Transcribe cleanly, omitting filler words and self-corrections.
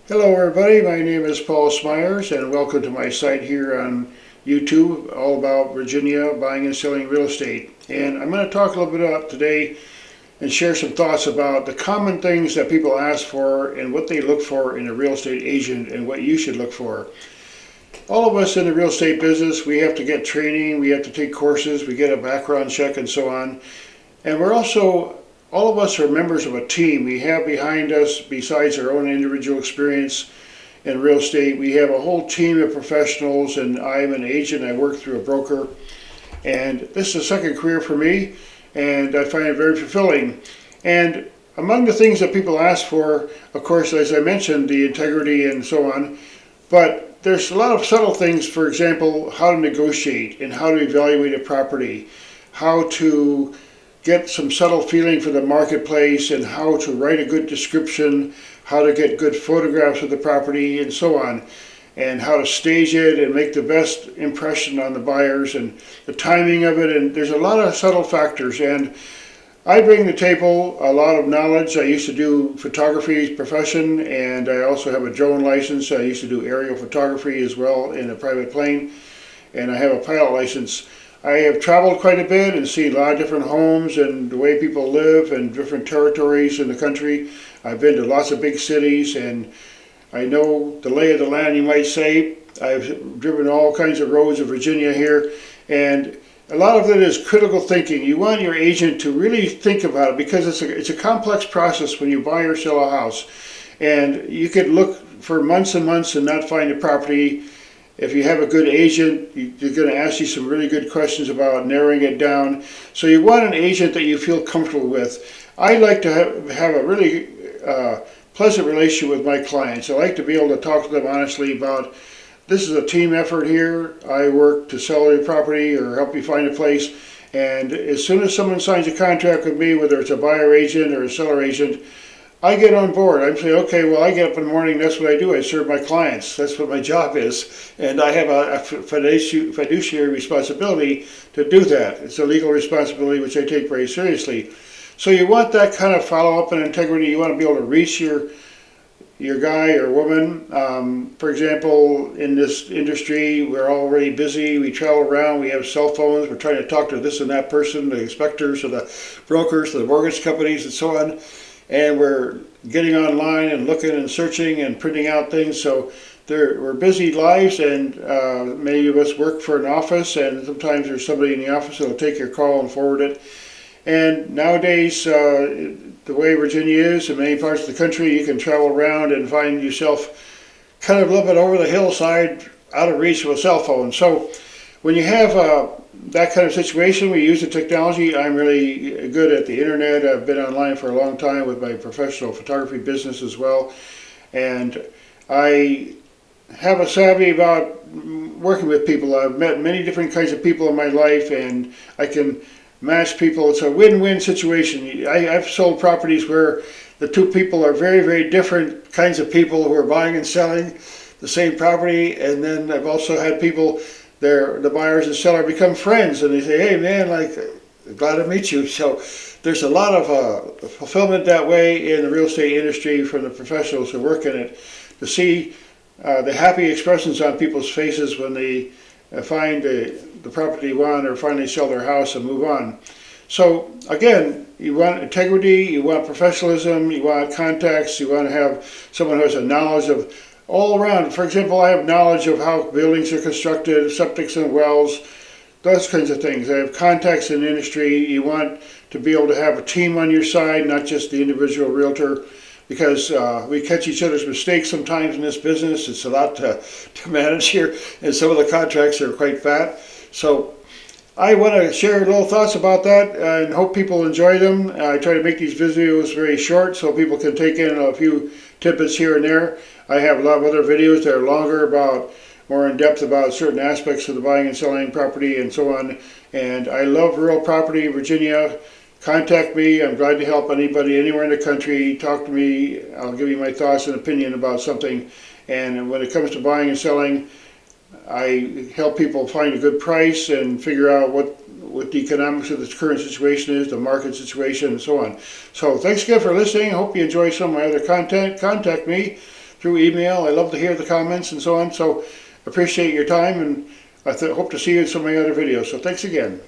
Hello everybody, my name is Paul Smyers and welcome to my site here on YouTube all about Virginia buying and selling real estate. And I'm going to talk a little bit about today and share some thoughts about the common things that people ask for and what they look for in a real estate agent and what you should look for. All of us in the real estate business, we have to get training, we have to take courses, we get a background check and so on. And all of us are members of a team. We have behind us, besides our own individual experience in real estate, we have a whole team of professionals, and I'm an agent. I work through a broker. And this is a second career for me, and I find it very fulfilling. And among the things that people ask for, of course, as I mentioned, the integrity and so on, but there's a lot of subtle things, for example, how to negotiate and how to evaluate a property, how to get some subtle feeling for the marketplace and how to write a good description, how to get good photographs of the property and so on, and how to stage it and make the best impression on the buyers and the timing of it. And there's a lot of subtle factors, and I bring to the table a lot of knowledge. I used to do photography profession, and I also have a drone license. I used to do aerial photography as well in a private plane, and I have a pilot license. I have traveled quite a bit and seen a lot of different homes and the way people live and different territories in the country. I've been to lots of big cities and I know the lay of the land, you might say. I've driven all kinds of roads of Virginia here, and a lot of it is critical thinking. You want your agent to really think about it because it's a complex process when you buy or sell a house. And you could look for months and months and not find a property. If you have a good agent, they're going to ask you some really good questions about narrowing it down. So you want an agent that you feel comfortable with. I like to have a really pleasant relationship with my clients. I like to be able to talk to them honestly about, this is a team effort here. I work to sell your property or help you find a place. And as soon as someone signs a contract with me, whether it's a buyer agent or a seller agent, I get on board. I'm saying, okay, well, I get up in the morning, that's what I do. I serve my clients. That's what my job is. And I have a fiduciary responsibility to do that. It's a legal responsibility which I take very seriously. So you want that kind of follow-up and integrity. You want to be able to reach your guy or woman. For example, in this industry, we're already busy. We travel around. We have cell phones. We're trying to talk to this and that person, the inspectors or the brokers, the mortgage companies, and so on. And we're getting online and looking and searching and printing out things. So we're busy lives, and many of us work for an office, and sometimes there's somebody in the office that will take your call and forward it. And nowadays, the way Virginia is, in many parts of the country, you can travel around and find yourself kind of a little bit over the hillside, out of reach of a cell phone. So when you have that kind of situation, we use the technology. I'm really good at the internet. I've been online for a long time with my professional photography business as well. And I have a savvy about working with people. I've met many different kinds of people in my life, and I can match people. It's a win-win situation. I've sold properties where the two people are very, very different kinds of people who are buying and selling the same property. And then I've also had people, the buyers and seller, become friends, and they say, hey man, like, glad to meet you. So there's a lot of fulfillment that way in the real estate industry from the professionals who work in it, to see the happy expressions on people's faces when they find the property they want or finally sell their house and move on. So again, you want integrity, you want professionalism, you want contacts, you want to have someone who has a knowledge of all around. For example, I have knowledge of how buildings are constructed, septics and wells, those kinds of things. I have contacts in the industry. You want to be able to have a team on your side, not just the individual realtor, because we catch each other's mistakes sometimes in this business. It's a lot to manage here, and some of the contracts are quite fat. So I want to share little thoughts about that and hope people enjoy them. I try to make these videos very short so people can take in a few tidbits here and there. I have a lot of other videos that are longer, more in depth about certain aspects of the buying and selling property and so on. And I love rural property in Virginia. Contact me. I'm glad to help anybody anywhere in the country. Talk to me. I'll give you my thoughts and opinion about something. And when it comes to buying and selling, I help people find a good price and figure out what the economics of the current situation is, the market situation, and so on. So thanks again for listening. Hope you enjoy some of my other content. Contact me through email. I love to hear the comments and so on. So appreciate your time, and I hope to see you in some of my other videos. So thanks again.